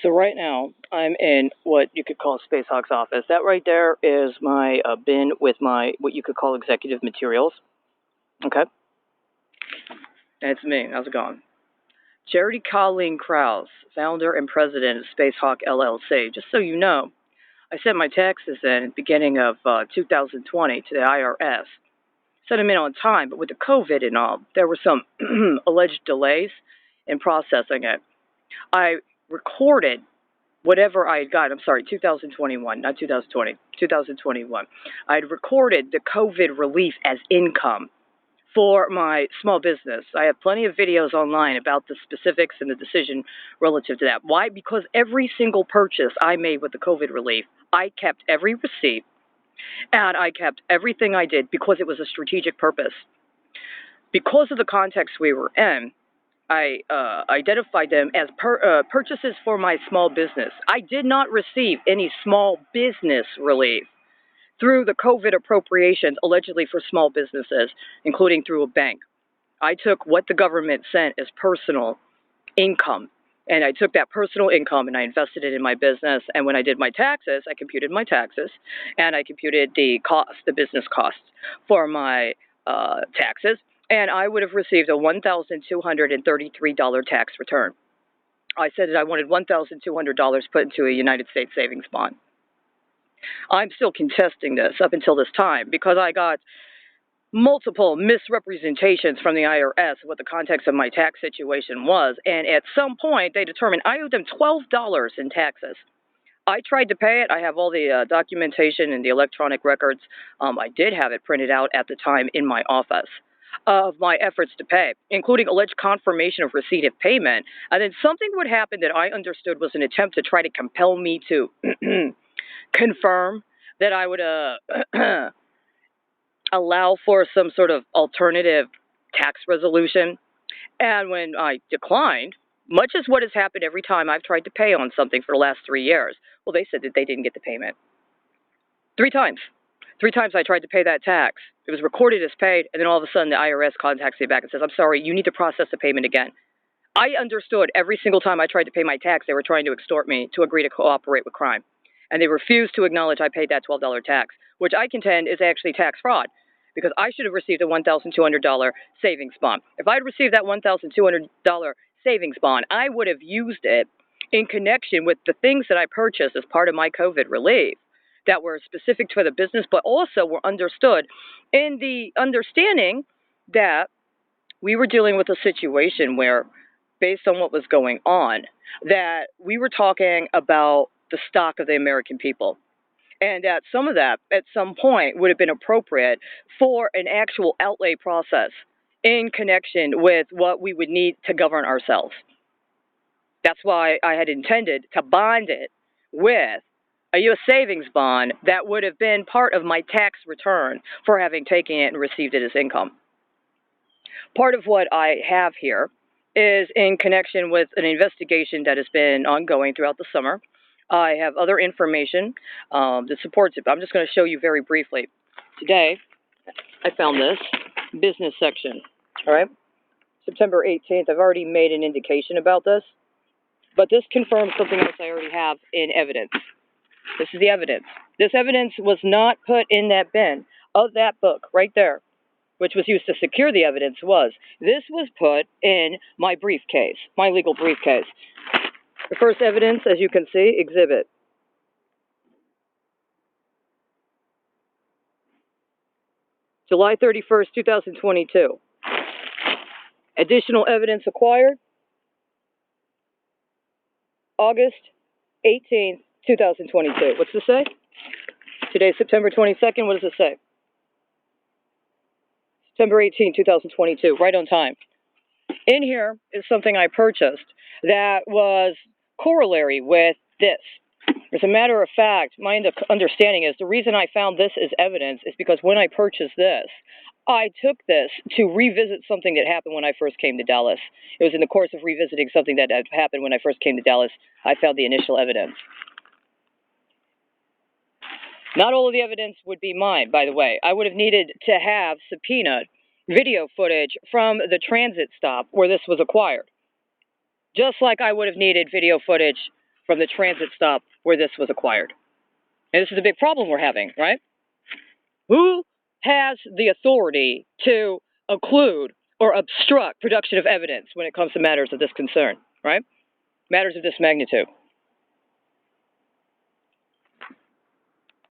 So right now, I'm in what you could call Space Hawk's office. That right there is my bin with my what you could call executive materials. Okay, that's me. How's it going? Charity Colleen Crouse, founder and president of Space Hawk LLC. Just so you know, I sent my taxes in at the beginning of 2020 to the IRS. Sent them in on time, but with the COVID and all, there were some alleged delays in processing it. I recorded whatever I had got, I'm sorry, 2021, not 2020, 2021. I had recorded the COVID relief as income for my small business. I have plenty of videos online about the specifics and the decision relative to that. Why? Because every single purchase I made with the COVID relief, I kept every receipt and I kept everything I did because it was a strategic purpose. Because of the context we were in, I identified them as purchases for my small business. I did not receive any small business relief through the COVID appropriations allegedly for small businesses, including through a bank. I took what the government sent as personal income, and I took that personal income and I invested it in my business. And when I did my taxes, I computed my taxes, and I computed the cost, the business costs for my taxes, and I would have received a $1,233 tax return. I said that I wanted $1,200 put into a United States savings bond. I'm still contesting this up until this time because I got multiple misrepresentations from the IRS of what the context of my tax situation was, and at some point they determined I owed them $12 in taxes. I tried to pay it. I have all the documentation and the electronic records. I did have it printed out at the time in my office of my efforts to pay, including alleged confirmation of receipt of payment. And then something would happen that I understood was an attempt to try to compel me to confirm that I would allow for some sort of alternative tax resolution. And when I declined, much as what has happened every time I've tried to pay on something for the last 3 years, well, they said that they didn't get the payment. 3 times. 3 times I tried to pay that tax. It was recorded as paid, and then all of a sudden the IRS contacts me back and says, I'm sorry, you need to process the payment again. I understood every single time I tried to pay my tax, they were trying to extort me to agree to cooperate with crime. And they refused to acknowledge I paid that $12 tax, which I contend is actually tax fraud, because I should have received a $1,200 savings bond. If I had received that $1,200 savings bond, I would have used it in connection with the things that I purchased as part of my COVID relief that were specific to the business, but also were understood in the understanding that we were dealing with a situation where, based on what was going on, that we were talking about the stock of the American people. And that some of that, at some point, would have been appropriate for an actual outlay process in connection with what we would need to govern ourselves. That's why I had intended to bond it with a U.S. savings bond that would have been part of my tax return for having taken it and received it as income. Part of what I have here is in connection with an investigation that has been ongoing throughout the summer. I have other information that supports it, but I'm just going to show you very briefly. Today, I found this business section, all right? September 18th, I've already made an indication about this, but this confirms something else I already have in evidence. This is the evidence. This evidence was not put in that bin of that book right there, which was used to secure the evidence this was put in my briefcase, my legal briefcase. The first evidence, as you can see, exhibit. July 31st, 2022. Additional evidence acquired. August 18th, 2022. What's this say? Today's September 22nd. What does it say? September 18th, 2022. Right on time. In here is something I purchased that was corollary with this. As a matter of fact, my understanding is the reason I found this as evidence is because when I purchased this, I took this to revisit something that happened when I first came to Dallas. It was in the course of revisiting something that had happened when I first came to Dallas, I found the initial evidence. Not all of the evidence would be mine, by the way. I would have needed to have subpoenaed video footage from the transit stop where this was acquired. Just like I would have needed video footage from the transit stop where this was acquired. And this is a big problem we're having, right? Who has the authority to occlude or obstruct production of evidence when it comes to matters of this concern, right? Matters of this magnitude.